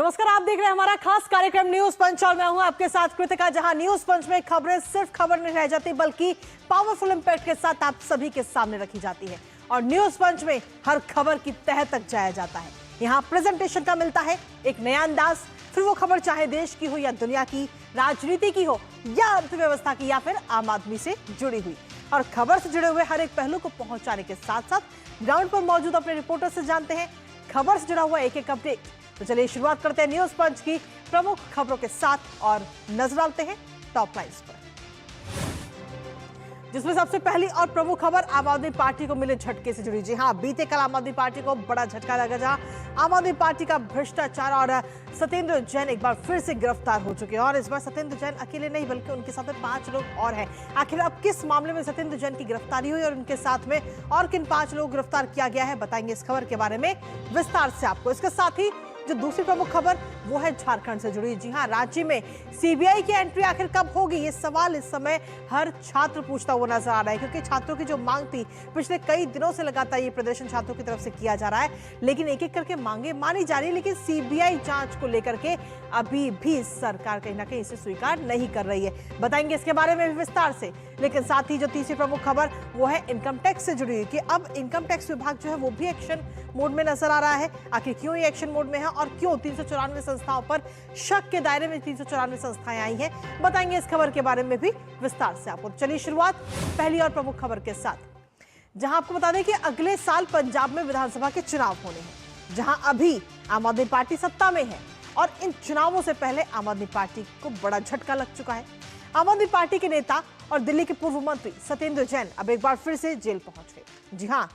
नमस्कार, आप देख रहे हैं हमारा खास कार्यक्रम न्यूज पंच और मैं हूं आपके साथ कृतिका। जहां न्यूज पंच में खबरें सिर्फ खबर नहीं रह जाती बल्कि पावरफुल इंपैक्ट के साथ आप सभी के सामने रखी जाती है और न्यूज पंच में हर खबर की तह तक जाया जाता है। यहां प्रेजेंटेशन का मिलता है एक नया अंदाज, फिर वो खबर चाहे देश की हो या दुनिया की, राजनीति की हो या अर्थव्यवस्था की या फिर आम आदमी से जुड़ी हुई, और खबर से जुड़े हुए हर एक पहलू को पहुंचाने के साथ साथ ग्राउंड पर मौजूद अपने रिपोर्टर से जानते हैं खबर से जुड़ा हुआ एक एक अपडेट। तो चलिए शुरुआत करते हैं न्यूज पंच की प्रमुख खबरों के साथ और नजर डालते हैं टॉप लाइन्स पर, जिसमें सबसे पहली और प्रमुख खबर आम आदमी पार्टी को मिले झटके से जुड़ी। जी हां, बीते कल आम आदमी पार्टी को बड़ा झटका लगा, जहां आम आदमी पार्टी का भ्रष्टाचार और सत्येंद्र जैन एक बार फिर से गिरफ्तार हो चुके हैं। और इस बार सत्येंद्र जैन अकेले नहीं बल्कि उनके साथ में 5 लोग और हैं। आखिर अब किस मामले में सत्येंद्र जैन की गिरफ्तारी हुई और उनके साथ में और किन 5 लोग गिरफ्तार किया गया है, बताएंगे इस खबर के बारे में विस्तार से आपको। इसके साथ ही जो दूसरी प्रमुख खबर वो है झारखंड से जुड़ी। जी हां, राज्य में सीबीआई की एंट्री आखिर कब होगी, ये सवाल इस समय हर छात्र पूछता हुआ नजर आ रहा है, क्योंकि छात्रों की जो मांग थी पिछले कई दिनों से लगातार ये प्रदर्शन छात्रों की तरफ से किया जा रहा है, लेकिन एक एक करके मांगे मानी जा रही है, लेकिन सीबीआई जांच को लेकर के अभी भी सरकार कहीं ना कहीं इसे स्वीकार नहीं कर रही है। बताएंगे इसके बारे में भी विस्तार से। लेकिन साथ ही जो तीसरी प्रमुख खबर वो है इनकम टैक्स से जुड़ी हुई कि अब इनकम टैक्स विभाग जो है वो भी एक्शन मोड में नजर आ रहा है। आखिर क्यों ये एक्शन मोड में है और क्यों 394 संस्थाओं पर शक के दायरे में 394 संस्थाएं आई हैं, बताएंगे इस खबर के बारे में भी विस्तार से आपको। चलिए शुरुआत पहली और प्रमुख खबर के साथ, जहां आपको बता दें कि अगले साल पंजाब में विधानसभा के चुनाव होने हैं, जहां अभी आम आदमी पार्टी सत्ता में है और इन चुनावों से पहले आम आदमी पार्टी को बड़ा झटका लग चुका है। आम आदमी पार्टी के नेता और दिल्ली के पूर्व मंत्री सत्येंद्र जैन अब एक बार फिर से जेल पहुंच गए। जी हां,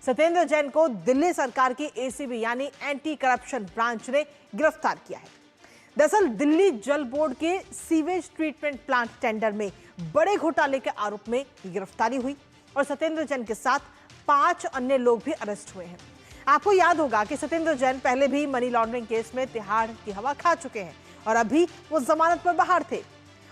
सत्येंद्र जैन को दिल्ली सरकार की एसीबी यानी एंटी करप्शन ब्रांच ने गिरफ्तार किया है। दरअसल दिल्ली जल बोर्ड के सीवेज ट्रीटमेंट प्लांट टेंडर में बड़े घोटाले के आरोप में गिरफ्तारी हुई और सत्येंद्र जैन के साथ 5 अन्य लोग भी अरेस्ट हुए हैं। आपको याद होगा कि सत्येंद्र जैन पहले भी मनी लॉन्ड्रिंग केस में तिहाड़ की हवा खा चुके हैं और अभी वो जमानत पर बाहर थे।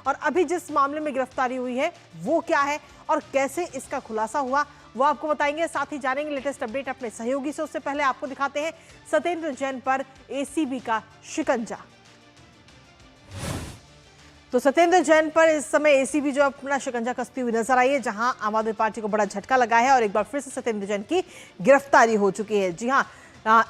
और अभी जिस मामले में गिरफ्तारी हुई है वो क्या है और कैसे इसका खुलासा हुआ वो आपको बताएंगे। साथ ही जानेंगे लेटेस्ट अपडेट अपने सहयोगी से। उससे पहले आपको दिखाते हैं सत्येंद्र जैन पर एसीबी का शिकंजा। तो सत्येंद्र जैन पर इस समय एसीबी जो अपना शिकंजा कसती हुई नजर आई है, जहां आम आदमी पार्टी को बड़ा झटका लगा है और एक बार फिर से सत्येंद्र जैन की गिरफ्तारी हो चुकी है। जी हां,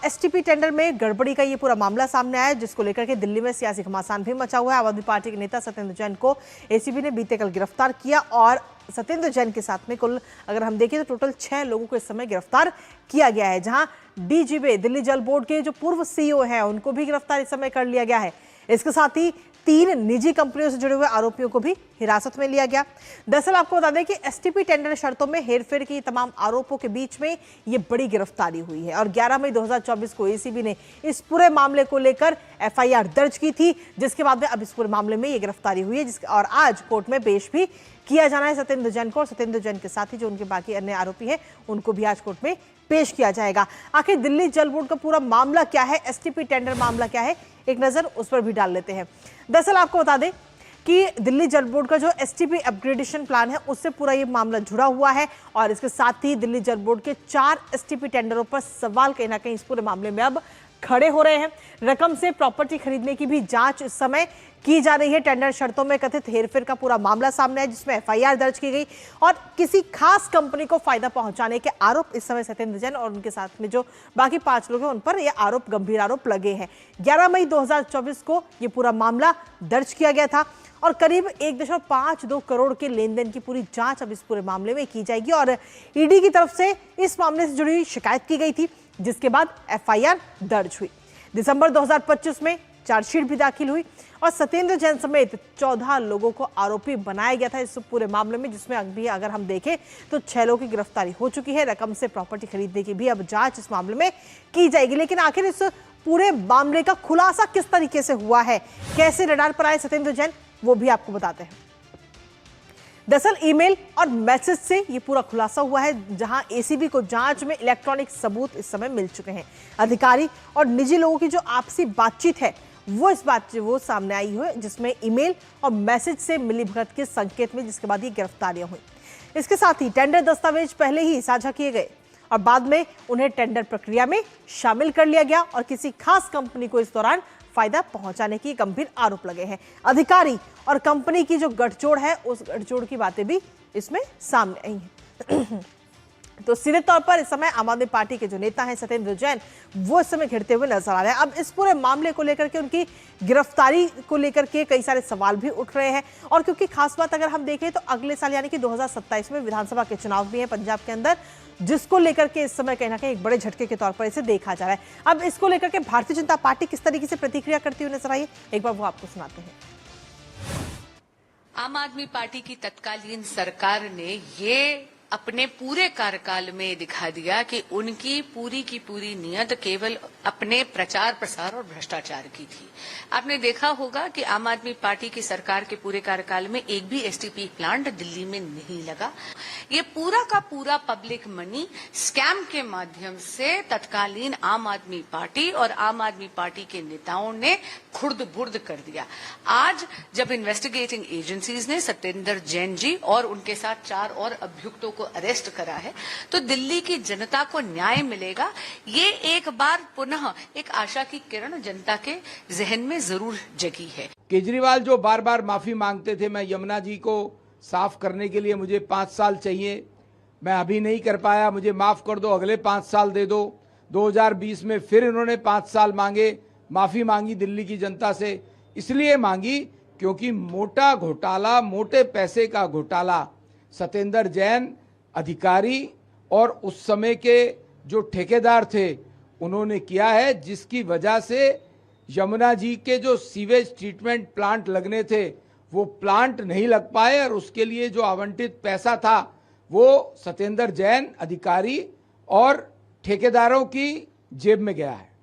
एसटीपी टेंडर में गड़बड़ी का ये पूरा मामला सामने आया, जिसको लेकर के दिल्ली में सियासी घमासान भी मचा हुआ है। आम आदमी पार्टी के नेता सत्येंद्र जैन को एसीबी ने बीते कल गिरफ्तार किया और सत्येंद्र जैन के साथ में कुल अगर हम देखें तो टोटल 6 लोगों को इस समय गिरफ्तार किया गया है, जहां डीजीपी दिल्ली जल बोर्ड के जो पूर्व सीईओ हैं उनको भी गिरफ्तार इस समय कर लिया गया है। इसके साथ ही 3 निजी कंपनियों से जुड़े हुए आरोपियों को भी हिरासत में लिया गया। दरअसल आपको बता दें कि एसटीपी टेंडर शर्तों में हेरफेर की तमाम आरोपों के बीच में ये बड़ी गिरफ्तारी हुई है और 11 मई 2024 को एसीबी ने इस पूरे मामले को लेकर एफआईआर दर्ज की थी, जिसके बाद में अब इस पूरे मामले में ये गिरफ्तारी हुई है और आज कोर्ट में पेश भी किया जाना है सत्येंद्र जैन को। और सत्येंद्र जैन के साथ ही जो उनके बाकी अन्य आरोपी हैं उनको भी आज कोर्ट में पेश किया जाएगा। आखिर दिल्ली जल बोर्ड का पूरा मामला क्या है, एसटीपी टेंडर मामला क्या है, एक नजर उस पर भी डाल लेते हैं। दरअसल आपको बता दें कि दिल्ली जल बोर्ड का जो एसटीपी अपग्रेडेशन प्लान है उससे पूरा ये मामला जुड़ा हुआ है और इसके साथ ही दिल्ली जल बोर्ड के 4 एसटीपी टेंडरों पर सवाल कहीं ना कहीं इस पूरे मामले में अब खड़े हो रहे हैं। रकम से प्रॉपर्टी खरीदने की भी जांच इस समय की जा रही है। टेंडर शर्तों में कथित हेरफेर का पूरा मामला सामने है, जिसमें एफआईआर दर्ज की गई और किसी खास कंपनी को फायदा पहुंचाने के आरोप इस समय सत्येंद्र जैन और उनके साथ में जो बाकी 5 लोग हैं उन पर ये आरोप गंभीर आरोप लगे हैं। 11 मई 2024 को ये पूरा मामला दर्ज किया गया था और करीब 1.52 करोड़ के लेन देन की पूरी जांच अब इस पूरे मामले में की जाएगी और ईडी की तरफ से इस मामले से जुड़ी शिकायत की गई थी, जिसके बाद एफआईआर दर्ज हुई। दिसंबर 2025 में चार्जशीट भी दाखिल हुई और सत्येंद्र जैन समेत 14 लोगों को आरोपी बनाया गया था इस पूरे मामले में, जिसमें अभी अगर हम देखें तो 6 लोगों की गिरफ्तारी हो चुकी है। रकम से प्रॉपर्टी खरीदने की भी अब जांच इस मामले में की जाएगी। लेकिन आखिर इस पूरे मामले का खुलासा किस तरीके से हुआ है, कैसे रडार पर आए सत्येंद्र जैन, वो भी आपको बताते हैं। दरअसल ईमेल और मैसेज से ये पूरा खुलासा हुआ है, जहां एसीबी को जांच में इलेक्ट्रॉनिक सबूत इस समय मिल चुके हैं। अधिकारी और निजी लोगों की जो आपसी बातचीत है वो सामने आई है, जिसमें ईमेल और मैसेज से मिलीभगत के संकेत में, जिसके बाद ये गिरफ्तारियां हुई। इसके साथ ही टेंडर दस्तावेज पहले ही साझा किए गए और बाद में उन्हें टेंडर प्रक्रिया में शामिल कर लिया गया और किसी खास कंपनी को इस दौरान फायदा पहुंचाने की गंभीर आरोप लगे हैं। अधिकारी और कंपनी की जो गठजोड़ है, उस गठजोड़ की बातें भी इसमें सामने आई हैं। तो सीधे तौर पर इस समय आम आदमी पार्टी के जो नेता हैं सत्येंद्र जैन, वो इस समय घिरते हुए नजर आ रहे हैं। अब इस पूरे मामले को लेकर के, उनकी गिरफ्तारी को लेकर के कई सारे सवाल भी उठ रहे हैं। और क्योंकि खास बात अगर हम देखें तो अगले साल यानी कि 2027 में विधानसभा के चुनाव भी है पंजाब के अंदर, जिसको लेकर के इस समय कहीं ना कहीं एक बड़े झटके के तौर पर इसे देखा जा रहा है। अब इसको लेकर के भारतीय जनता पार्टी किस तरीके से प्रतिक्रिया करती हुई नजर आई है, एक बार वो आपको सुनाते हैं। आम आदमी पार्टी की तत्कालीन सरकार ने ये अपने पूरे कार्यकाल में दिखा दिया कि उनकी पूरी नीयत केवल अपने प्रचार प्रसार और भ्रष्टाचार की थी। आपने देखा होगा कि आम आदमी पार्टी की सरकार के पूरे कार्यकाल में एक भी एसटीपी प्लांट दिल्ली में नहीं लगा। ये पूरा का पूरा पब्लिक मनी स्कैम के माध्यम से तत्कालीन आम आदमी पार्टी और आम आदमी पार्टी के नेताओं ने खुर्द बुर्द कर दिया। आज जब इन्वेस्टिगेटिंग एजेंसीज ने सत्येंद्र जैन जी और उनके साथ 4 और अभियुक्तों को अरेस्ट करा है, तो दिल्ली की जनता को न्याय मिलेगा। ये एक बार पुनः एक आशा की किरण जनता के जहन में जरूर जगी है। केजरीवाल जो बार बार माफी मांगते थे, मैं यमुना जी को साफ करने के लिए मुझे 5 साल चाहिए, मैं अभी नहीं कर पाया, मुझे माफ कर दो, अगले 5 साल दे दो। 2020 में फिर इन्होंने 5 साल मांगे, माफी मांगी दिल्ली की जनता से। इसलिए मांगी क्योंकि मोटा घोटाला, मोटे पैसे का घोटाला सत्येंद्र जैन अधिकारी और उस समय के जो ठेकेदार थे उन्होंने किया है, जिसकी वजह से यमुना जी के जो सीवेज ट्रीटमेंट प्लांट लगने थे वो प्लांट नहीं लग पाए और उसके लिए जो आवंटित पैसा था वो सत्येंद्र जैन अधिकारी और ठेकेदारों की जेब में गया है।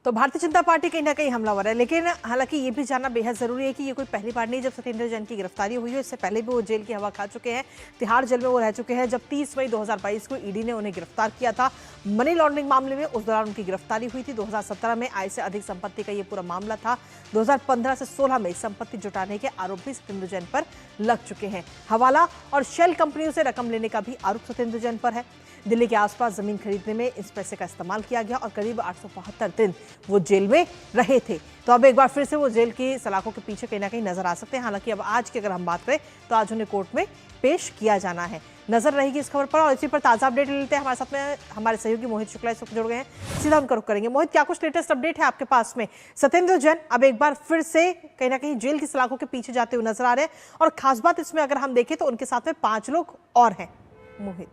तो भारतीय जनता पार्टी कहीं ना कहीं हमलावर है, लेकिन हालांकि ये भी जानना बेहद जरूरी है कि ये कोई पहली बार नहीं जब सत्येंद्र जैन की गिरफ्तारी हुई है। इससे पहले भी वो जेल की हवा खा चुके हैं, तिहाड़ जेल में वो रह चुके हैं। जब 30 मई 2022 को ईडी ने उन्हें गिरफ्तार किया था मनी लॉन्ड्रिंग मामले में, उस दौरान उनकी गिरफ्तारी हुई थी। 2017 में आय से अधिक संपत्ति का ये पूरा मामला था। 2015 से 16 में संपत्ति जुटाने के आरोप भी सत्येंद्र जैन पर लग चुके हैं। हवाला और शेल कंपनियों से रकम लेने का भी आरोप सत्येंद्र जैन पर है। दिल्ली के आसपास जमीन खरीदने में इस पैसे का इस्तेमाल किया गया और करीब 872 दिन वो जेल में रहे थे। तो अब एक बार फिर से वो जेल की सलाखों के पीछे कहीं ना कहीं नजर आ सकते हैं। हालांकि अब आज की अगर हम बात करें तो आज उन्हें कोर्ट में पेश किया जाना है। नजर रहेगी इस खबर पर और इसी पर ताजा अपडेट ले लेते हैं। हमारे साथ में हमारे सहयोगी मोहित शुक्ला इस वक्त जुड़ गए हैं, सीधा उनका रुख करेंगे। मोहित, क्या कुछ लेटेस्ट अपडेट है आपके पास में? सत्येंद्र जैन अब एक बार फिर से कहीं ना कहीं जेल की सलाखों के पीछे जाते हुए नजर आ रहे हैं और खास बात इसमें अगर हम देखें तो उनके साथ में 5 लोग और हैं। मोहित,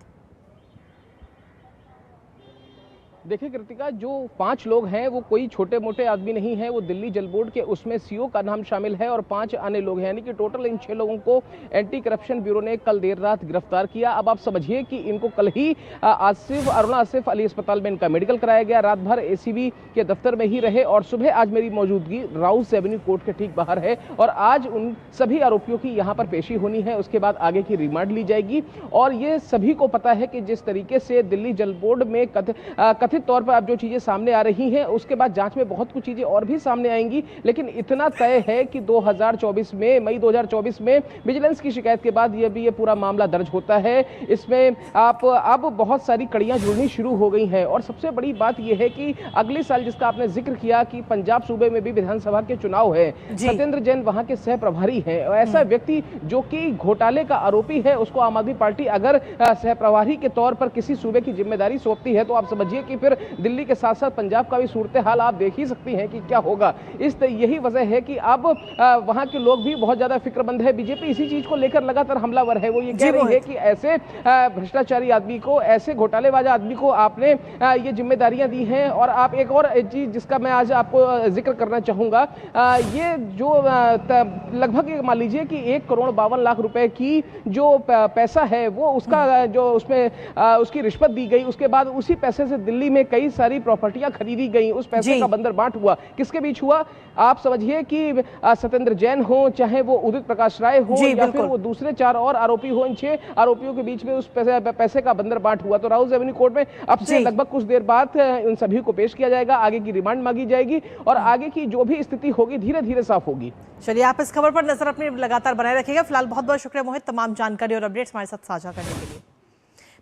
देखिए कृतिका, जो 5 लोग हैं वो कोई छोटे मोटे आदमी नहीं है। वो दिल्ली जल बोर्ड के उसमें सीओ का नाम शामिल है और 5 अन्य लोग हैं, यानी कि टोटल इन 6 लोगों को एंटी करप्शन ब्यूरो ने कल देर रात गिरफ्तार किया। अब आप समझिए कि इनको कल ही अरुणा आसिफ अली अस्पताल में इनका मेडिकल कराया गया। रात भर एसीबी के दफ्तर में ही रहे और सुबह आज मेरी मौजूदगी राउस एवेन्यू कोर्ट के ठीक बाहर है और आज उन सभी आरोपियों की यहाँ पर पेशी होनी है। उसके बाद आगे की रिमांड ली जाएगी। और ये सभी को पता है कि जिस तरीके से दिल्ली जल बोर्ड में कथित तौर पर अब जो चीजें सामने आ रही हैं, उसके बाद जांच में बहुत कुछ चीजें और भी सामने आएंगी। लेकिन इतना तय है कि 2024 में, मई 2024 में विजिलेंस की शिकायत के बाद ये पूरा मामला दर्ज होता है। इसमें अब बहुत सारी कड़ियां जुड़नी शुरू हो गई हैं और सबसे बड़ी बात यह है कि अगले साल, जिसका आपने जिक्र किया कि पंजाब सूबे में भी विधानसभा के चुनाव है, सत्येंद्र जैन वहां के सह प्रभारी हैं। ऐसा व्यक्ति जो कि घोटाले का आरोपी है, उसको आम आदमी पार्टी अगर सह प्रभारी के तौर पर किसी सूबे की जिम्मेदारी सौंपती है तो आप समझिए कि फिर दिल्ली के साथ साथ पंजाब का भी सूरत हाल आप देख ही सकती हैं कि क्या होगा। यही वजह है कि अब वहां के लोग भी बहुत ज्यादा फिक्रमंद है। बीजेपी इसी चीज को लेकर लगातार हमलावर है। वो ये कह रही है कि ऐसे भ्रष्टाचारी आदमी को, ऐसे घोटालेबाज आदमी को आपने ये जिम्मेदारियां दी हैं। और आप एक और चीज जिसका मैं आज आपको जिक्र करना चाहूंगा, ये जो लगभग मान लीजिए कि 1,52,00,000 रुपए की जो पैसा है वो उसका जो उसमें उसकी रिश्वत दी गई। उसके बाद उसी पैसे से दिल्ली में कई सारी प्रॉपर्टियां खरीदी गई। उस पैसे का बंदर बांट हुआ, किसके बीच हुआ? आप समझिए कि सत्येंद्र जैन हो, चाहे वो उदित प्रकाश राय हो या फिर वो दूसरे 4 और आरोपी हो, इन 6 आरोपियों के बीच में उस पैसे का बंदर बांट हुआ। तो राउस एवेन्यू कोर्ट में अब से लगभग कुछ देर बाद उन सभी को पेश किया जाएगा, आगे की रिमांड मांगी जाएगी और आगे की जो भी स्थिति होगी धीरे धीरे साफ होगी। चलिए, आप इस खबर पर नजर अपनी लगातार बनाए रखिएगा। फिलहाल बहुत बहुत शुक्रिया मोहित, तमाम जानकारी और अपडेट्स हमारे साथ साझा करने के लिए।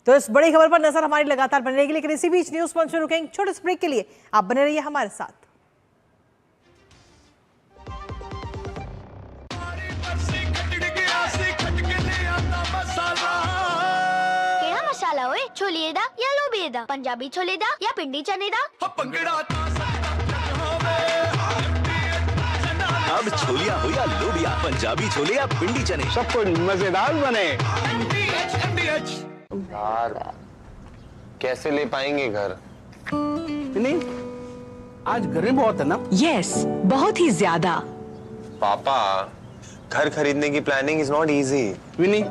तो इस बड़ी खबर पर नजर हमारी लगातार बनी रहेगी, लेकिन इसी बीच न्यूज पंच में रुकेंगे छोटे से ब्रेक के लिए। आप बने रहिए हमारे साथ। केड़ा मसाला होए? छोले दा या लोबे दा? पंजाबी छोले दा या पिंडी चने दा? अब छोलिया हो या लोबिया, पंजाबी छोले या पिंडी चने, सब कुछ मजेदार बने। यार कैसे ले पाएंगे घर? नहीं, आज गर्मी बहुत है ना। यस, बहुत ही ज्यादा। पापा, घर खरीदने की planning is not easy. Vinny,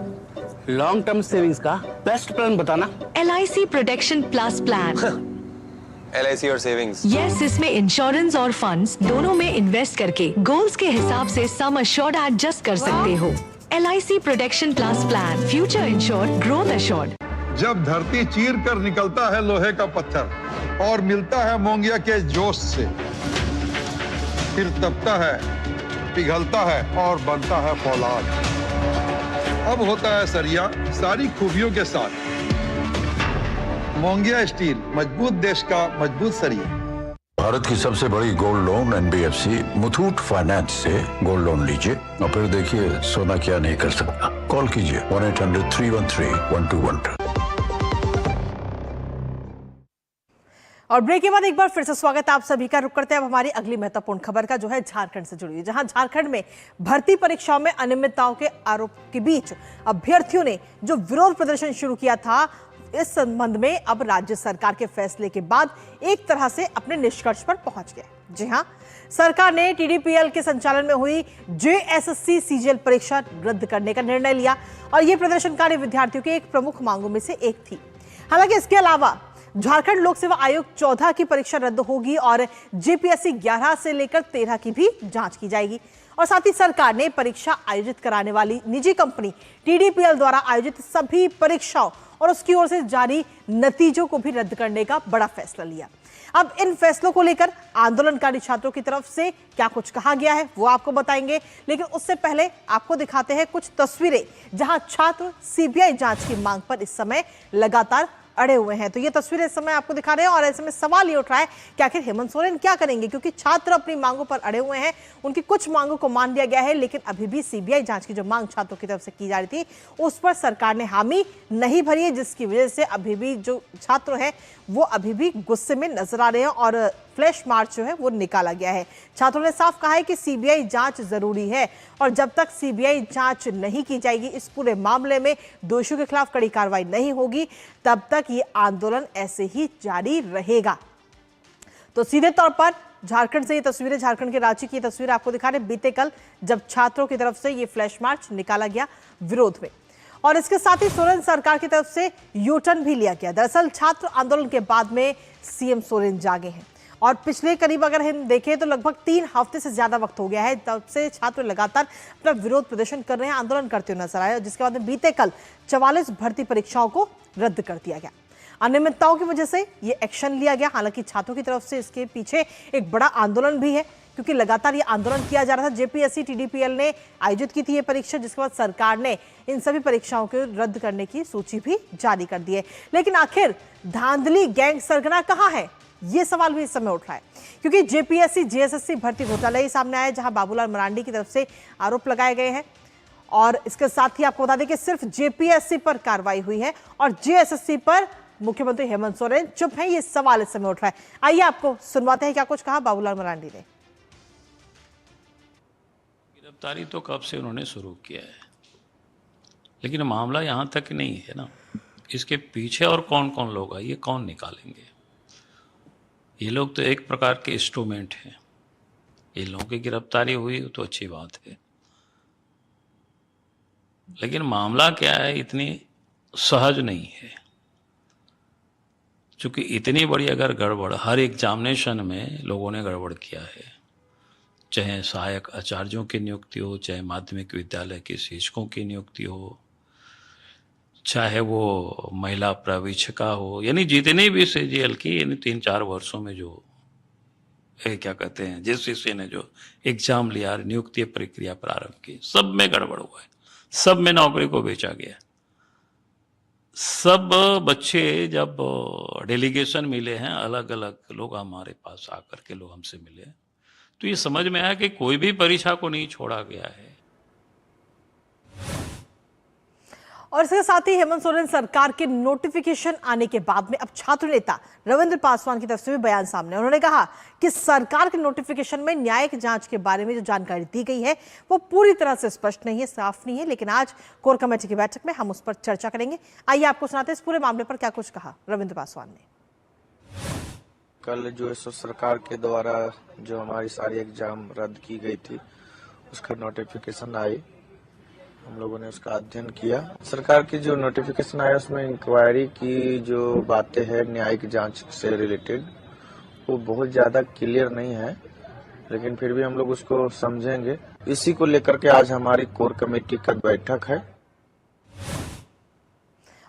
long term savings का बेस्ट प्लान बताना। LIC protection plus plan. LIC और सेविंग्स। यस, इसमें इंश्योरेंस और फंड्स दोनों में इन्वेस्ट करके गोल्स के हिसाब से सम अश्योर्ड एडजस्ट कर सकते हो। LIC protection plus plan, future insured, growth assured. जब धरती चीर कर निकलता है लोहे का पत्थर और मिलता है मोंगिया के जोश से, फिर तपता है, पिघलता है और बनता है फौलाद। अब होता है सरिया सारी खूबियों के साथ। मोंगिया स्टील, मजबूत देश का मजबूत सरिया। भारत की सबसे बड़ी gold loan NBFC Muthoot finance से गोल्ड लोन लीजिए और फिर देखिए सोना क्या नहीं कर सकता। कॉल कीजिए 1-800-313-1212। और ब्रेक के बाद एक बार फिर से स्वागत आप सभी का। रुक करते हैं अब हमारी अगली महत्वपूर्ण खबर का, जो है झारखंड से जुड़ी है, जहां झारखंड में भर्ती परीक्षाओं में अनियमितताओं के आरोप के बीच अभ्यर्थियों ने जो विरोध प्रदर्शन शुरू किया था, इस संबंध में अब राज्य सरकार के फैसले के बाद एक तरह से अपने निष्कर्ष पर पहुंच गए। जी हां, सरकार ने TDPL के संचालन में हुई JSSC CGL परीक्षा रद्द करने का निर्णय लिया और यह प्रदर्शनकारी विद्यार्थियों की एक प्रमुख मांगों में से एक थी। हालांकि इसके अलावा झारखंड लोक सेवा आयोग 14 की परीक्षा रद्द होगी और JPSC 11 से लेकर 13 की भी जांच की जाएगी। और साथ ही सरकार ने परीक्षा आयोजित कराने वाली निजी कंपनी TDPL द्वारा आयोजित सभी परीक्षाओं और उसकी ओर से जारी नतीजों को भी रद्द करने का बड़ा फैसला लिया। अब इन फैसलों को लेकर आंदोलनकारी छात्रों की तरफ से क्या कुछ कहा गया है वो आपको बताएंगे, लेकिन उससे पहले आपको दिखाते हैं कुछ तस्वीरें जहां छात्र CBI जांच की मांग पर इस समय लगातार अड़े हुए हैं। तो ये तस्वीरें इस समय आपको दिखा रहे हैं और ऐसे में सवाल ये उठ रहा है कि आखिर हेमंत सोरेन क्या करेंगे, क्योंकि छात्र अपनी मांगों पर अड़े हुए हैं। उनकी कुछ मांगों को मान लिया गया है, लेकिन अभी भी CBI जांच की जो मांग छात्रों की तरफ से की जा रही थी उस पर सरकार ने हामी नहीं भरी है, जिसकी वजह से अभी भी जो छात्र हैं वो अभी भी गुस्से में नजर आ रहे हैं और फ्लैश मार्च जो है वो निकाला गया है। छात्रों ने साफ कहा है कि CBI जांच जरूरी है और जब तक CBI जांच नहीं की जाएगी, इस पूरे मामले में दोषियों के खिलाफ कड़ी कार्रवाई नहीं होगी, तब तक ये आंदोलन ऐसे ही जारी रहेगा। तो सीधे तौर पर झारखंड से ये तस्वीरें, झारखंड के रांची की तस्वीर आपको दिखा रहे। बीते कल जब छात्रों की तरफ से ये फ्लैश मार्च निकाला गया विरोध में, और इसके साथ ही सोरेन सरकार की तरफ से U-टर्न भी लिया गया। दरअसल छात्र आंदोलन के बाद में CM सोरेन जागे हैं और पिछले करीब अगर हम देखें तो लगभग 3 हफ्ते से ज्यादा वक्त हो गया है तब से छात्र लगातार अपना विरोध प्रदर्शन कर रहे हैं, आंदोलन करते हुए नजर आए, जिसके बाद में बीते कल 44 भर्ती परीक्षाओं को रद्द कर दिया गया। अनियमितताओं की वजह से ये एक्शन लिया गया। हालांकि छात्रों की तरफ से इसके पीछे एक बड़ा आंदोलन भी है, क्योंकि लगातार ये आंदोलन किया जा रहा था। JPSC TDPL ने आयोजित की थी ये परीक्षा, जिसके बाद सरकार ने इन सभी परीक्षाओं को रद्द करने की सूची भी जारी कर दी है। लेकिन आखिर धांधली गैंग सरगना कहाँ है, ये सवाल भी इस समय उठ रहा है, क्योंकि JPSC JSSC भर्ती घोटाला ही सामने आया, जहां बाबूलाल मरांडी की तरफ से आरोप लगाए गए हैं। और इसके साथ ही आपको बता दें कि सिर्फ JPSC पर कार्रवाई हुई है और JSSC पर मुख्यमंत्री हेमंत सोरेन चुप हैं, ये सवाल इस समय उठ रहा है। आइए आपको सुनवाते हैं क्या कुछ कहा बाबूलाल मरांडी ने। गिरफ्तारी तो कब से उन्होंने शुरू किया है, लेकिन मामला यहाँ तक नहीं है ना। इसके पीछे और कौन कौन लोग है ये कौन निकालेंगे। ये लोग तो एक प्रकार के इंस्ट्रूमेंट हैं। ये लोगों की गिरफ्तारी हुई तो अच्छी बात है, लेकिन मामला क्या है इतनी सहज नहीं है। क्योंकि इतनी बड़ी अगर गड़बड़ हर एग्जामिनेशन में लोगों ने गड़बड़ किया है, चाहे सहायक आचार्यों की नियुक्ति हो, चाहे माध्यमिक विद्यालय के शिक्षकों की नियुक्ति हो, चाहे वो महिला प्रवीक्षिका हो, यानी जितने भी CGL की यानी 3-4 वर्षों में जो क्या कहते हैं JSSC ने जो एग्जाम लिया, नियुक्ति प्रक्रिया प्रारंभ की, सब में गड़बड़ हुआ है, सब में नौकरी को बेचा गया। सब बच्चे जब डेलीगेशन मिले हैं, अलग अलग लोग हमारे पास आकर के लोग हमसे मिले, तो ये समझ में आया कि कोई भी परीक्षा को नहीं छोड़ा गया है। और इसके साथ ही हेमंत सोरेन सरकार के नोटिफिकेशन आने के बाद में अब छात्र नेता रविंद्र पासवान की तरफ से भी बयान सामने। उन्होंने कहा कि सरकार के नोटिफिकेशन में न्यायिक जांच के बारे में जो जानकारी दी गई है वो पूरी तरह से स्पष्ट नहीं है, साफ नहीं है, लेकिन आज कोर कमेटी की बैठक में हम उस पर चर्चा करेंगे। आइए आपको सुनाते हैं इस पूरे मामले पर क्या कुछ कहा रविंद्र पासवान ने। कल जो है सरकार के द्वारा जो हमारी सारी एग्जाम रद्द की गई थी उसका नोटिफिकेशन आई, हम लोगों ने उसका अध्ययन किया। सरकार की जो नोटिफिकेशन आया उसमें इंक्वायरी की जो बातें हैं न्यायिक जांच से रिलेटेड वो बहुत ज्यादा क्लियर नहीं है, लेकिन फिर भी हम लोग उसको समझेंगे। इसी को लेकर के आज हमारी कोर कमेटी का बैठक है।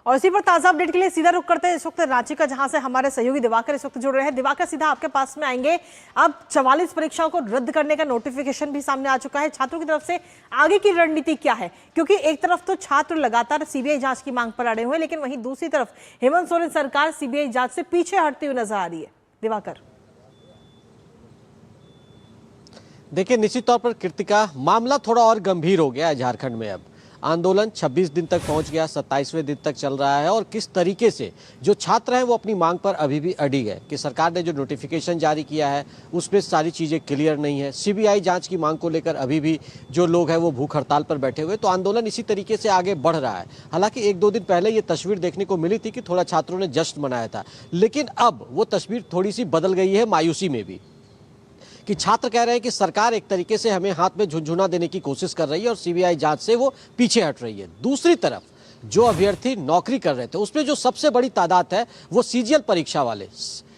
और इसी पर ताजा अपडेट के लिए सीधा रुख करते हैं इस वक्त रांची का, जहां से हमारे सहयोगी दिवाकर इस वक्त जुड़ रहे हैं। दिवाकर, सीधा आपके पास में आएंगे। अब 44 परीक्षाओं को रद्द करने का नोटिफिकेशन भी सामने आ चुका है। छात्रों की तरफ से आगे की रणनीति क्या है? क्योंकि एक तरफ तो छात्र लगातार सीबीआई जांच की मांग पर अड़े हुए, लेकिन वहीं दूसरी तरफ हेमंत सोरेन सरकार सीबीआई जांच से पीछे हटती हुई नजर आ रही है। दिवाकर, देखिए, निश्चित तौर पर कृतिका, मामला थोड़ा और गंभीर हो गया है झारखंड में। अब आंदोलन 26 दिन तक पहुंच गया, 27वें दिन तक चल रहा है और किस तरीके से जो छात्र हैं वो अपनी मांग पर अभी भी अड़िग है कि सरकार ने जो नोटिफिकेशन जारी किया है उसमें सारी चीज़ें क्लियर नहीं है। सीबीआई जांच की मांग को लेकर अभी भी जो लोग हैं वो भूख हड़ताल पर बैठे हुए, तो आंदोलन इसी तरीके से आगे बढ़ रहा है। हालांकि 1-2 दिन पहले ये तस्वीर देखने को मिली थी कि थोड़ा छात्रों ने जश्न मनाया था, लेकिन अब वो तस्वीर थोड़ी सी बदल गई है मायूसी में भी, कि छात्र कह रहे हैं कि सरकार एक तरीके से हमें हाथ में झुनझुना देने की कोशिश कर रही है और सीबीआई जांच से वो पीछे हट रही है। दूसरी तरफ जो अभ्यर्थी नौकरी कर रहे थे उसमें जो सबसे बड़ी तादाद है वो सीजीएल परीक्षा वाले,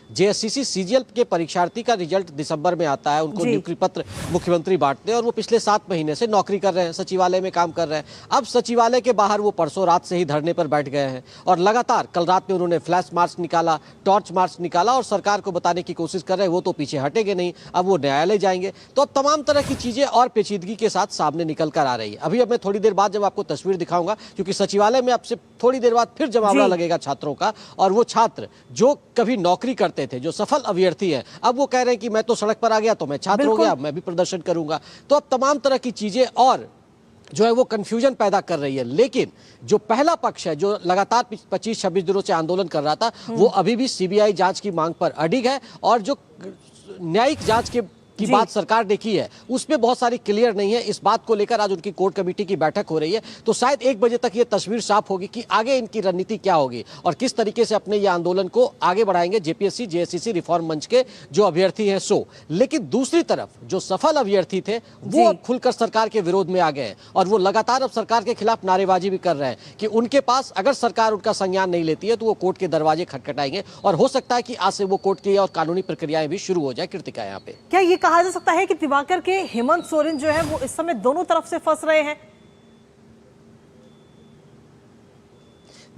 जेएससीसी सीजीएल के परीक्षार्थी का रिजल्ट दिसंबर में आता है, उनको नियुक्ति पत्र मुख्यमंत्री बांटते हैं और वो पिछले 7 महीने से नौकरी कर रहे हैं, सचिवालय में काम कर रहे हैं। अब सचिवालय के बाहर वो परसों रात से ही धरने पर बैठ गए हैं और लगातार कल रात में उन्होंने फ्लैश मार्च निकाला, टॉर्च मार्च निकाला और सरकार को बताने की कोशिश कर रहे हैं वो तो पीछे हटेंगे नहीं, अब वो न्यायालय जाएंगे। तो अब तमाम तरह की चीजें और पेचीदगी के साथ सामने निकल कर आ रही है। अभी अब मैं थोड़ी देर बाद जब आपको तस्वीर दिखाऊंगा, क्योंकि सचिवालय में आपसे थोड़ी देर बाद फिर जमावड़ा लगेगा छात्रों का, और वो छात्र जो कभी नौकरी करते थे, जो सफल अभ्यर्थी है, अब वो कह रहे हैं कि मैं तो सड़क पर आ गया तो मैं छात्र हो गया, मैं भी प्रदर्शन करूंगा। तो अब तमाम तरह की चीजें और जो है वो कंफ्यूजन पैदा कर रही है। लेकिन जो पहला पक्ष है जो लगातार 25-26 दिनों से आंदोलन कर रहा था वो अभी भी सीबीआई जांच की मांग पर अडिग है और जो न्यायिक जांच की बात सरकार ने की है उसमें बहुत सारी क्लियर नहीं है। इस बात को लेकर आज उनकी कोर कमेटी की बैठक हो रही है, तो शायद 1 बजे तक ये तस्वीर साफ होगी कि आगे इनकी रणनीति क्या होगी और किस तरीके से अपने ये आंदोलन को आगे बढ़ाएंगे जेपीएससी जेएससीसी रिफॉर्म मंच के जो अभ्यर्थी हैं सो। लेकिन दूसरी तरफ जो सफल अभ्यर्थी थे वो अब खुलकर सरकार के विरोध में आ गए हैं और वो लगातार अब सरकार के खिलाफ नारेबाजी भी कर रहे हैं कि उनके पास अगर सरकार उनका संज्ञान नहीं लेती है तो वो कोर्ट के दरवाजे खटखटाएंगे और हो सकता है कि आज से वो कोर्ट की और कानूनी प्रक्रियाएं भी शुरू हो जाए। कृतिका, यहाँ पे क्या ये कहा जा सकता है कि दिवाकर के हेमंत सोरेन जो है वो इस समय दोनों तरफ से फंस रहे हैं?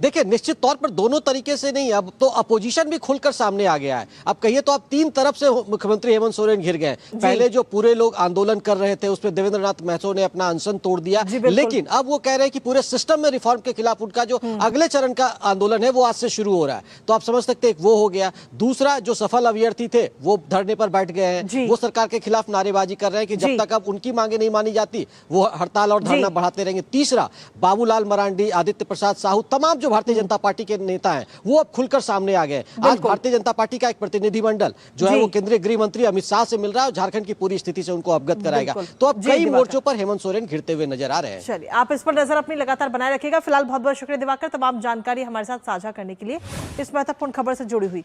देखिए, निश्चित तौर पर दोनों तरीके से नहीं, अब तो अपोजिशन भी खुलकर सामने आ गया है। अब कहिए तो अब 3 तरफ से मुख्यमंत्री हेमंत सोरेन घिर गए। पहले जो पूरे लोग आंदोलन कर रहे थे उसमें देवेंद्र नाथ महतो ने अपना अनशन तोड़ दिया, लेकिन अब वो कह रहे हैं कि पूरे सिस्टम में रिफॉर्म के खिलाफ उनका जो अगले चरण का आंदोलन है वो आज से शुरू हो रहा है। तो आप समझ सकते हैं वो हो गया। दूसरा, जो सफल अभ्यर्थी थे वो धरने पर बैठ गए हैं, वो सरकार के खिलाफ नारेबाजी कर रहे हैं कि जब तक अब उनकी मांगे नहीं मानी जाती वो हड़ताल और धरना बढ़ाते रहेंगे। तीसरा, बाबूलाल मरांडी, आदित्य प्रसाद साहू, तमाम जो भारतीय जनता पार्टी के नेता हैं वो अब खुलकर सामने आ गए। आज भारतीय जनता पार्टी का एक प्रतिनिधिमंडल जो है वो केंद्रीय गृह मंत्री अमित शाह से मिल रहा है और झारखंड की पूरी स्थिति से उनको अवगत कराएगा। तो अब कई मोर्चों पर हेमंत सोरेन घिरते हुए नजर आ रहे हैं। चलिए, आप इस पर नजर अपनी लगातार बनाए रखिएगा। फिलहाल बहुत बहुत शुक्रिया दिवाकर, तमाम जानकारी हमारे साथ साझा करने के लिए, इस महत्वपूर्ण खबर से जुड़ी हुई।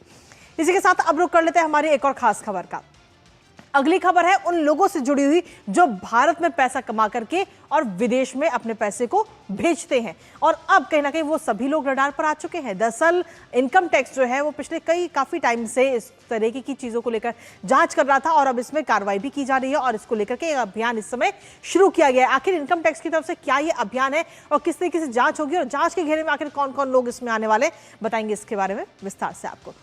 इसी के साथ अब रुक कर लेते हैं हमारी एक और खास खबर का। अगली खबर है उन लोगों से जुड़ी हुई जो भारत में पैसा कमा करके और विदेश में अपने पैसे को भेजते हैं, और अब कहीं ना कहीं वो सभी लोग रडार पर आ चुके हैं। दरअसल इनकम टैक्स जो है वो पिछले काफी टाइम से इस तरीके की चीजों को लेकर जांच कर रहा था और अब इसमें कार्रवाई भी की जा रही है और इसको लेकर के एक अभियान इस समय शुरू किया गया है। आखिर इनकम टैक्स की तरफ से क्या ये अभियान है और किस तरीके से जांच होगी और जांच के घेरे में आखिर कौन कौन लोग इसमें आने वाले, बताएंगे इसके बारे में विस्तार से आपको।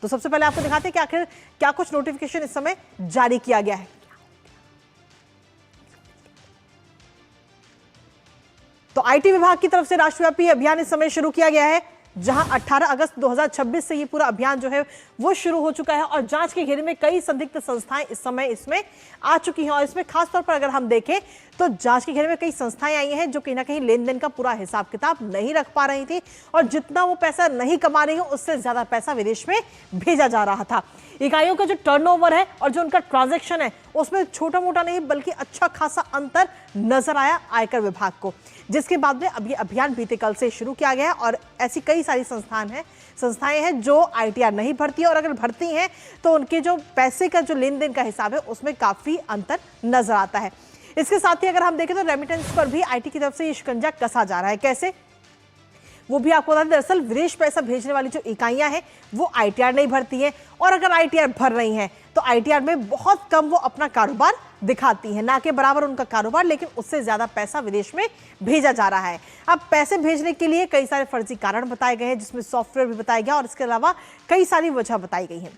तो सबसे पहले आपको दिखाते हैं कि आखिर क्या कुछ नोटिफिकेशन इस समय जारी किया गया है। तो आईटी विभाग की तरफ से राष्ट्रव्यापी अभियान इस समय शुरू किया गया है। जहां 18 अगस्त 2026 से ये पूरा अभियान जो है वो शुरू हो चुका है और जांच के घेरे में कई संदिग्ध संस्थाएं इस समय इसमें आ चुकी हैं। और इसमें खासतौर पर अगर हम देखें तो जांच के घेरे में कई संस्थाएं आई हैं जो कहीं ना कहीं लेन देन का पूरा हिसाब किताब नहीं रख पा रही थी और जितना वो पैसा नहीं कमा रही है उससे ज्यादा पैसा विदेश में भेजा जा रहा था। इकाइयों का जो टर्नओवर है और जो उनका ट्रांजैक्शन है उसमें छोटा मोटा नहीं बल्कि अच्छा खासा अंतर नजर आया आयकर विभाग को, जिसके बाद में अब ये अभियान बीते कल से शुरू किया गया है। और ऐसी कई सारी संस्थाएं हैं जो ITR नहीं भरती है और अगर भरती हैं तो उनके जो पैसे का जो लेन देन का हिसाब है उसमें काफी अंतर नजर आता है। इसके साथ ही अगर हम देखें तो रेमिटेंस पर भी IT की तरफ से ये शिकंजा कसा जा रहा है। कैसे, वो भी आपको बता दें। दरअसल विदेश पैसा भेजने वाली जो इकाइयां हैं वो ITR नहीं भरती हैं और अगर ITR भर रही हैं तो ITR में बहुत कम वो अपना कारोबार दिखाती हैं, ना के बराबर उनका कारोबार, लेकिन उससे ज्यादा पैसा विदेश में भेजा जा रहा है। अब पैसे भेजने के लिए कई सारे फर्जी कारण बताए गए हैं जिसमें सॉफ्टवेयर भी बताया गया और इसके अलावा कई सारी वजह बताई गई हैं।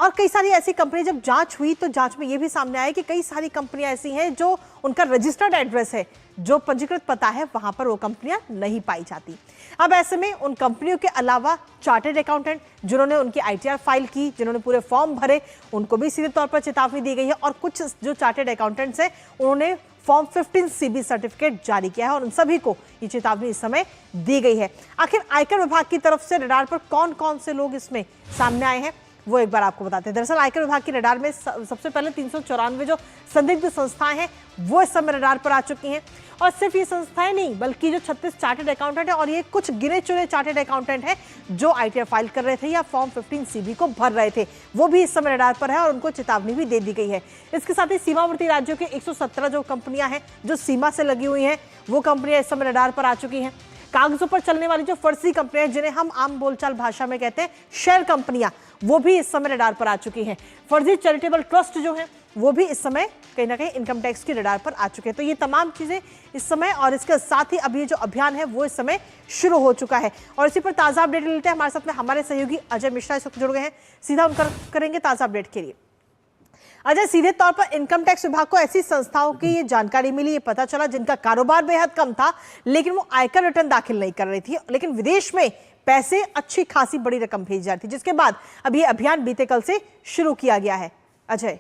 और कई सारी ऐसी कंपनी, जब जांच हुई तो जांच में ये भी सामने आया कि कई सारी कंपनियां ऐसी हैं जो उनका रजिस्टर्ड एड्रेस है, जो पंजीकृत पता है, वहां पर वो कंपनियां नहीं पाई जाती। अब ऐसे में उन कंपनियों के अलावा चार्टर्ड अकाउंटेंट जिन्होंने उनकी ITR फाइल की, जिन्होंने पूरे फॉर्म भरे, उनको भी सीधे तौर पर चेतावनी दी गई है। और कुछ जो चार्टर्ड अकाउंटेंट्स हैं उन्होंने फॉर्म 15 CB सर्टिफिकेट जारी किया है और उन सभी को ये चेतावनी इस समय दी गई है। आखिर आयकर विभाग की तरफ से रडार पर कौन कौन से लोग इसमें सामने आए हैं वो एक बार आपको बताते हैं। दरअसल आयकर विभाग की रडार में सबसे पहले 394 जो संदिग्ध संस्थाएं हैं वो इस समय रडार पर आ चुकी हैं। और सिर्फ ये संस्थाएं नहीं बल्कि जो 36 चार्टर्ड अकाउंटेंट है और ये कुछ गिने चुने चार्टर्ड अकाउंटेंट हैं जो ITR फाइल कर रहे थे या फॉर्म 15 CB को भर रहे थे, वो भी इस समय रडार पर है और उनको चेतावनी भी दे दी गई है। इसके साथ ही सीमावर्ती राज्यों के 117 जो कंपनियां हैं जो सीमा से लगी हुई हैं वो कंपनियां इस समय रडार पर आ चुकी हैं। कागजों पर चलने वाली जो फर्जी कंपनियां जिन्हें हम आम बोलचाल भाषा में कहते हैं शेयर कंपनियां, वो भी इस समय रडार पर आ चुकी हैं। फर्जी चैरिटेबल ट्रस्ट जो हैं वो भी इस समय कहीं ना कहीं इनकम टैक्स की रडार पर आ चुके हैं। तो ये तमाम चीजें इस समय और इसके साथ ही अभी जो अभियान है वो इस समय शुरू हो चुका है। और इसी पर ताजा अपडेट लेते हैं। हमारे साथ में हमारे सहयोगी अजय मिश्रा इस वक्त जुड़ गए हैं, सीधा उनका करेंगे ताजा अपडेट के लिए। अजय, सीधे तौर पर इनकम टैक्स विभाग को ऐसी संस्थाओं की ये जानकारी मिली, ये पता चला जिनका कारोबार बेहद कम था लेकिन वो आयकर रिटर्न दाखिल नहीं कर रही थी, लेकिन विदेश में पैसे अच्छी खासी बड़ी रकम भेजी जा रही थी, जिसके बाद अब ये अभियान बीते कल से शुरू किया गया है। अजय।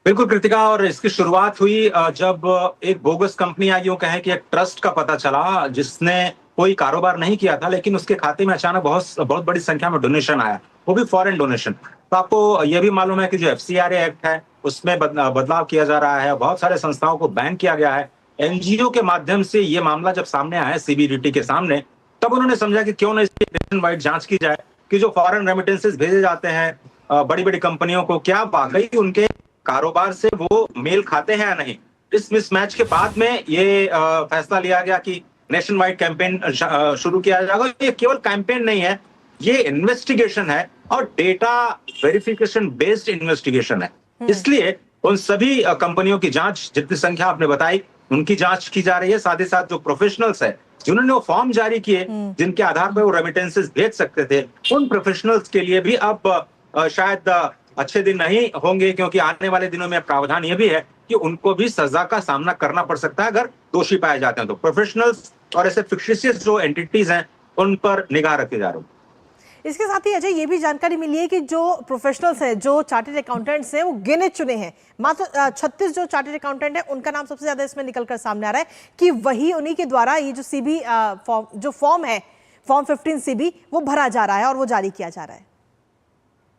बिल्कुल कृतिका, और इसकी शुरुआत हुई जब एक बोगस कंपनी आई, यूं कहें कि एक ट्रस्ट का पता चला जिसने कोई कारोबार नहीं किया था लेकिन उसके खाते में अचानक बहुत बड़ी संख्या में डोनेशन आया, वो भी फॉरेन डोनेशन। तो आपको यह भी मालूम है कि जो FCRA एक्ट है उसमें बदलाव किया जा रहा है, बहुत सारे संस्थाओं को बैन किया गया है। NGO के माध्यम से ये मामला जब सामने आया CBDT के सामने, तब उन्होंने समझा कि क्यों न इसकी नेशन वाइड जांच की जाए कि जो फॉरेन रेमिटेंसेस भेजे जाते हैं बड़ी बड़ी कंपनियों को, क्या वाकई उनके कारोबार से वो मेल खाते हैं या नहीं। इस मिसमैच के बाद में ये फैसला लिया गया कि नेशन वाइड कैंपेन शुरू किया जाएगा। ये केवल कैंपेन नहीं है, ये इन्वेस्टिगेशन है और डेटा वेरिफिकेशन बेस्ड इन्वेस्टिगेशन है। इसलिए उन सभी कंपनियों की जांच, जितनी संख्या आपने बताई, उनकी जांच की जा रही है। साथ ही साथ जो प्रोफेशनल्स है जिन्होंने वो फॉर्म जारी किए जिनके आधार पर वो रेमिटेंसेस भेज सकते थे, उन प्रोफेशनल्स के लिए भी अब शायद अच्छे दिन नहीं होंगे, क्योंकि आने वाले दिनों में प्रावधान ये भी है कि उनको भी सजा का सामना करना पड़ सकता है अगर दोषी पाए जाते हैं। तो प्रोफेशनल्स और ऐसे फिक्टिशियस जो एंटिटीज हैं उन पर निगाह रखे जा रहे हैं। इसके साथ ही अजय ये भी जानकारी मिली है कि जो प्रोफेशनल्स हैं, जो चार्टर्ड अकाउंटेंट्स हैं, वो गिने चुने हैं। मात्र 36 जो चार्टर्ड अकाउंटेंट है उनका नाम सबसे ज्यादा इसमें निकलकर सामने आ रहा है कि वही उन्हीं के द्वारा ये जो CB फॉर्म है, फॉर्म 15 CB, वो भरा जा रहा है और वो जारी किया जा रहा है।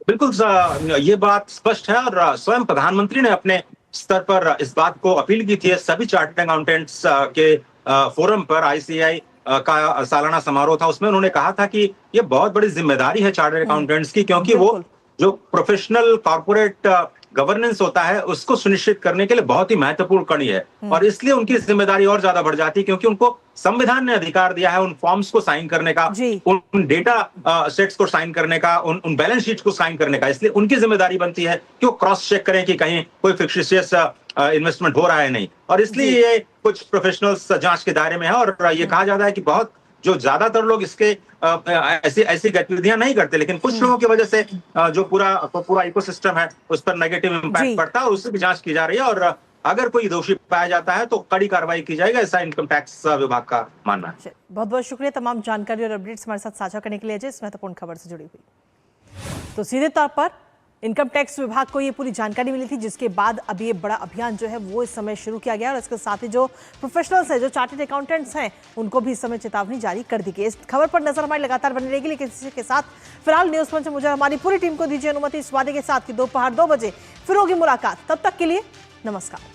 बिल्कुल ये बात स्पष्ट है और स्वयं प्रधानमंत्री ने अपने स्तर पर इस बात को अपील की थी। सभी चार्टर्ड अकाउंटेंट्स के फोरम पर ICAI का सालाना समारोह था, उसमें उन्होंने कहा था कि ये बहुत बड़ी जिम्मेदारी है चार्टर्ड अकाउंटेंट्स की, क्योंकि वो जो प्रोफेशनल कॉर्पोरेट गवर्नेंस होता है उसको सुनिश्चित करने के लिए बहुत ही महत्वपूर्ण कड़ी है। और इसलिए उनकी जिम्मेदारी और ज्यादा बढ़ जाती है, क्योंकि उनको संविधान ने अधिकार दिया है उन फॉर्म्स को साइन करने का, उन डेटा सेट्स को साइन करने का, उन बैलेंस शीट को साइन करने का। इसलिए उनकी जिम्मेदारी बनती है कि वो क्रॉस चेक करें कि कहीं कोई फिक्टिशियस इन्वेस्टमेंट हो रहा है नहीं। और इसलिए ये कुछ प्रोफेशनल्स जांच के दायरे में है और ये कहा जाता है कि बहुत जो ज्यादातर लोग इसके ऐसी गतिविधियां नहीं करते, लेकिन कुछ लोगों की वजह से जो पूरा इकोसिस्टम है उस पर नेगेटिव इंपैक्ट पड़ता है और उसकी भी जांच की जा रही है। और अगर कोई दोषी पाया जाता है तो कड़ी कार्रवाई की जाएगी, ऐसा इनकम टैक्स विभाग का मानना है। बहुत बहुत शुक्रिया तमाम जानकारी और अपडेट्स हमारे साथ साझा करने के लिए, इस महत्वपूर्ण खबर से जुड़ी हुई। तो सीधे तौर पर इनकम टैक्स विभाग को ये पूरी जानकारी मिली थी, जिसके बाद अब ये बड़ा अभियान जो है वो इस समय शुरू किया गया और इसके साथ ही जो प्रोफेशनल्स हैं, जो चार्टर्ड अकाउंटेंट्स हैं, उनको भी इस समय चेतावनी जारी कर दी गई। इस खबर पर नजर हमारी लगातार बनी रहेगी, लेकिन इसी के साथ फिलहाल न्यूज पंच मुझे हमारी पूरी टीम को दीजिए अनुमति इस वादे के साथ कि दोपहर 2 बजे फिर होगी मुलाकात। तब तक के लिए नमस्कार।